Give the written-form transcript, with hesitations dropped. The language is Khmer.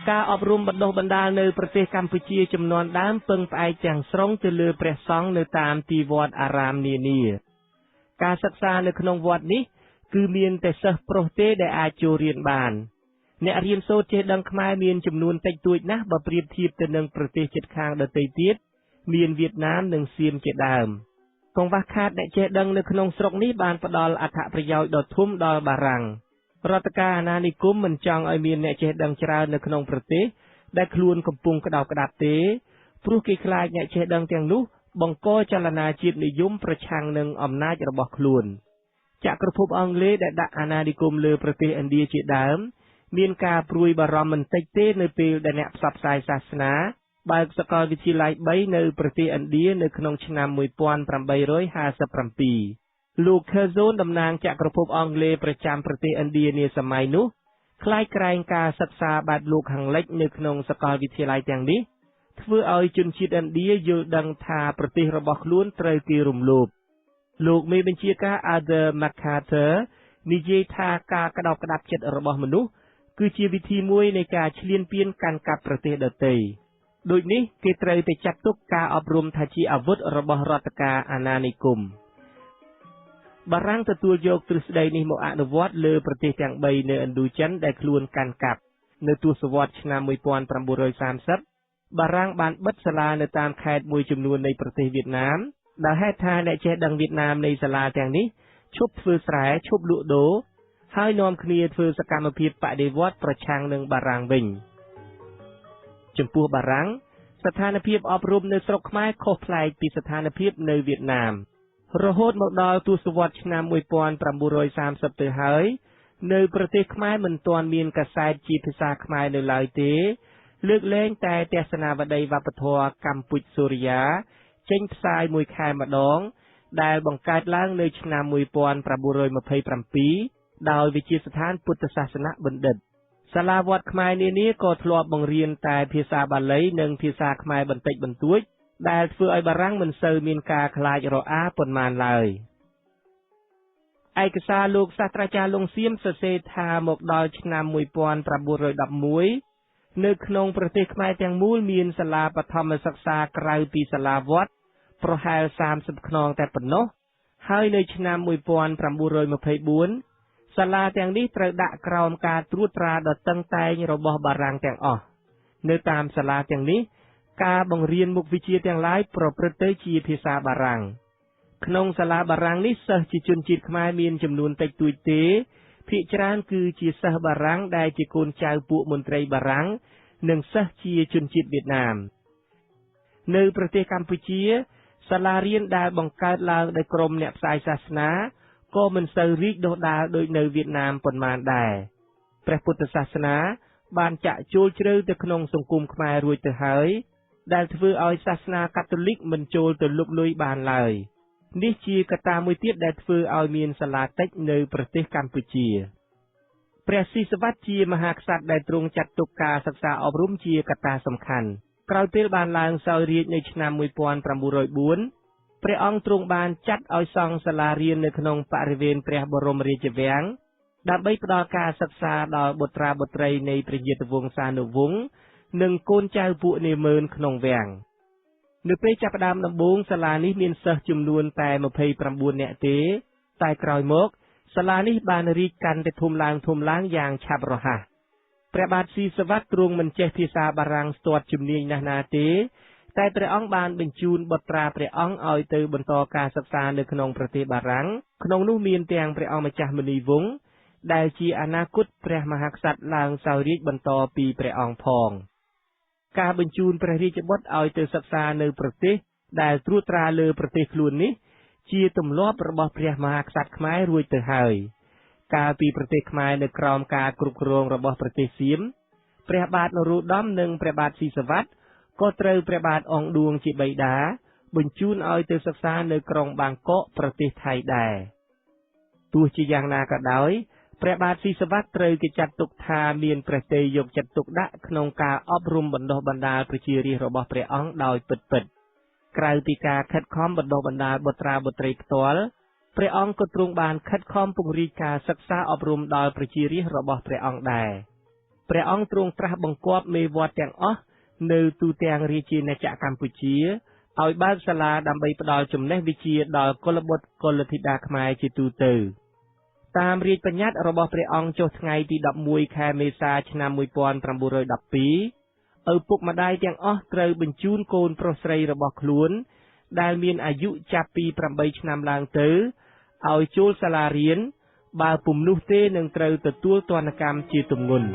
ការអប់រំបណ្ដុះបណ្ដាលនៅប្រទេសកម្ពុជាចំនួនដើមពឹងផ្អែកទាំងស្រុងទៅលើព្រះសង្ឃនៅតាមទីវត្តអារាមនានាការសិក្សានៅក្នុងវត្តនេះគឺមានតែសិស្សប្រុសទេដែលអាចចូលរៀនបានអ្នករៀនសូត្រចេះដឹងខ្មែរមានចំនួនតិចតួចណាស់បើប្រៀបធៀបទៅនឹងប្រទេសជិតខាងដទៃទៀតមានវៀតណាមនិងសៀមជាដើមកង្វះខាតអ្នកចេះដឹងនៅក្នុងស្រុកនេះបានផ្ដល់អត្ថប្រយោជន៍ដ៏ធំដល់បារាំងរដ្ឋការអាណានិគមមិនចង់ឲ្យមានអ្នកចេះដឹងច្រើននៅក្នុងប្រទេសដែលខ្លួនកំពុងក្តោបក្តាប់ទេព្រោះគេខ្លាចអ្នកចេះដឹងទាំងនោះបង្កចលនាជាតិនិយមប្រឆាំងនឹងអំណាចរបស់ខ្លួនចក្រភពអង់គ្លេសដែលដាក់អាណានិគមលើប្រទេសឥណ្ឌាជាដើមមានការព្រួយបារម្ភមិនតិចទេនៅពេលដែលអ្នកផ្សព្វផ្សាយសាសនាបើកសាកលវិទ្យាល័យ3នៅប្រទេសឥណ្ឌានៅក្នុងឆ្នាំ1857លោក Curzon តំណាងចក្រភពអង់គ្លេសប្រចាំប្រទេសឥណ្ឌានាសម័យនោះខ្លាចក្រែងការសិក្សាបែបលោកខាងលិចនៅក្នុងសាកលវិទ្យាល័យទាំងនេះធ្វើឲ្យជនជាតិឥណ្ឌាយល់ដឹងថាប្រទេសរបស់ខ្លួនត្រូវគេរំលោភលោកមេបញ្ជាការ Arthur MacArthur និយាយថាការក្តោបក្តាប់ចិត្តរបស់មនុស្សគឺជាវិធីមួយនៃការឈ្លានពានកាន់កាប់ប្រទេសដទៃដូចនេះគេត្រូវតែចាត់ទុកការអប់រំថាជាអាវុធរបស់រដ្ឋការអាណានិគមបារាំងទទួលយកទ្រឹស្ដីនេះមកអនុវត្តលើប្រទេសទាំង3នៅឥណ្ឌូចិនដែលខ្លួនកាន់កាប់នៅទសវត្សរ៍ឆ្នាំ1930បារាំងបានបិទសាលានៅតាមខេត្តមួយចំនួននៃប្រទេសវៀតណាមដែលហេតុថាអ្នកចេះដឹងវៀតណាមនៃសាលាទាំងនេះឈប់ធ្វើស្រែឈប់លក់ដូរហើយនាំគ្នាធ្វើសកម្មភាពបដិវត្តប្រឆាំងនឹងបារាំងវិញចំពោះបារាំងស្ថានភាពអប់រំនៅស្រុកខ្មែរខុសប្លែកពីស្ថានភាពនៅវៀតណាមរហូតមកដល់ទសវត្សរ៍ឆ្នាំ1930ទៅហើយនៅប្រទេសខ្មែរមិនទាន់មានកាសែតជាភាសាខ្មែរនៅឡើយទេលើកលែងតែទស្សនាវដ្តីវប្បធម៌កម្ពុជាសូរិយាចេញផ្សាយមួយខែម្ដងដែលបង្កើតឡើងនៅឆ្នាំ1927ដោយវិទ្យាស្ថានពុទ្ធសាសនបណ្ឌិតសាលាវត្តខ្មែរនានាក៏ធ្លាប់បង្រៀនតែភាសាបាលីនិងភាសាខ្មែរបន្តិចបន្តួចដែលធ្វើឲ្យបារាំងមិនសូវមានការខ្លាចរអាប៉ុន្មានឡើយឯកសារលោកសាស្ត្រាចារ្យលងសៀមសរសេរថាមកដល់ឆ្នាំ1911នៅក្នុងប្រទេសខ្មែរទាំងមូលមានសាលាបឋមសិក្សាក្រៅពីសាលាវត្តប្រហែល30ខ្នងតែប៉ុណ្ណោះហើយនៅឆ្នាំ1924សាលាទាំងនេះត្រូវដាក់ក្រោមការត្រួតត្រាដ៏តឹងតែងរបស់បារាំងទាំងអស់នៅតាមសាលាទាំងនេះការបង្រៀនមុខវិជ្ជាទាំងឡាយប្រព្រឹត្តទៅជាភាសាបារាំងក្នុងសាលាបារាំងនេះសិស្សជាជនជាតិខ្មែរមានចំនួនតិចតួចទេភាគច្រើនគឺជាសិស្សបារាំងដែលជាកូនចៅពួកមន្ត្រីបារាំងនិងសិស្សជាជនជាតិវៀតណាមនៅប្រទេសកម្ពុជាសាលារៀនដែលបង្កើតឡើងដោយក្រុមអ្នកផ្សាយសាសនាក៏មិនសូវរីកដុះដាលដូចនៅវៀតណាមប៉ុន្មានដែរព្រះពុទ្ធសាសនាបានចាក់ចូលជ្រៅទៅក្នុងសង្គមខ្មែររួចទៅហើយដែលធ្វើឲ្យសាសនាកាតូលិកមិនចូលទៅលុកលុយបានឡើយនេះជាកត្តាមួយទៀតដែលធ្វើឲ្យមានសាលាតិចនៅប្រទេសកម្ពុជាព្រះស៊ីសុវត្ថិជាមហាក្សត្រដែលទ្រង់ចាត់ទុកការសិក្សាអប់រំជាកត្តាសំខាន់ក្រោយពេលបានឡើងសោយរាជ្យនៅឆ្នាំ1904ព្រះអង្គទ្រង់បានចាត់ឲ្យសង់សាលារៀននៅក្នុងបរិវេណព្រះបរមរាជវាំងដើម្បីផ្ដល់ការសិក្សាដល់បុត្រាបុត្រីនៃព្រះញាតិវង្សានុវង្សនិងកូនចៅពួកនាម៉ឺនក្នុងវាំងនៅពេលចាប់ផ្ដើមដំបូងសាលានេះមានសិស្សចំនួនតែ29នាក់ទេតែក្រោយមកសាលានេះបានរីកកាន់តែធំឡើងយ៉ាងឆាប់រហ័សព្រះបាទស៊ីសុវត្ថិទ្រង់មិនចេះភាសាបារាំងស្ទាត់ជំនាញណាស់ណាទេតែព្រះអង្គបានបញ្ជូនបុត្រាព្រះអង្គឲ្យទៅបន្តការសិក្សានៅក្នុងប្រទេសបារាំងក្នុងនោះមានទាំងព្រះអង្គម្ចាស់មុនីវង្សដែលជាអនាគតព្រះមហាក្សត្រឡើងសោយរាជ្យបន្តពីព្រះអង្គផងការបញ្ជូនព្រះរាជបុត្រឲ្យទៅសិក្សានៅប្រទេសដែលត្រួតត្រាលើប្រទេសខ្លួននេះជាទម្លាប់របស់ព្រះមហាក្សត្រខ្មែររួចទៅហើយកាលពីប្រទេសខ្មែរនៅក្រោមការគ្រប់គ្រងរបស់ប្រទេសសៀមព្រះបាទនរោត្តមនិងព្រះបាទស៊ីសុវត្ថិក៏ត្រូវព្រះបាទអងឌួងជាបិតាបញ្ជូនឲ្យទៅសិក្សានៅក្រុងបាងកកប្រទេសថៃដែរទោះជាយ៉ាងណាក៏ដោយព្រះបាទស៊ីសុវត្ថិត្រូវគេចាត់ទុកថាមានព្រះទ័យយកចិត្តទុកដាក់ក្នុងការអប់រំបណ្ដុះបណ្ដាលប្រជារាស្ត្ររបស់ព្រះអង្គដោយពិតៗក្រៅពីការខិតខំបណ្ដុះបណ្ដាលបុត្រាបុត្រីផ្ទាល់ព្រះអង្គក៏ទ្រង់បានខិតខំពង្រីកការសិក្សាអប់រំដល់ប្រជារាស្ត្ររបស់ព្រះអង្គដែរ ព្រះអង្គទ្រង់ត្រាស់បង្គាប់មេវត្តទាំងអស់នៅទូទាំងរាជាណាចក្រកម្ពុជាឲ្យបើកសាលាដើម្បីផ្ដល់ចំណេះវិជ្ជាដល់កុលបុត្រកុលធីតាខ្មែរជាទូទៅតាមរាជបញ្ញត្តិរបស់ព្រះអង្គចុះថ្ងៃទី11ខែមេសាឆ្នាំ1912ឪពុកម្ដាយទាំងអស់ត្រូវបញ្ជូនកូនប្រុសស្រីរបស់ខ្លួនដែលមានអាយុចាប់ពី8ឆ្នាំឡើងទៅឲ្យចូលសាលារៀនបើពុំនោះទេនឹងត្រូវទទួលទណ្ឌកម្មជាទម្ងន់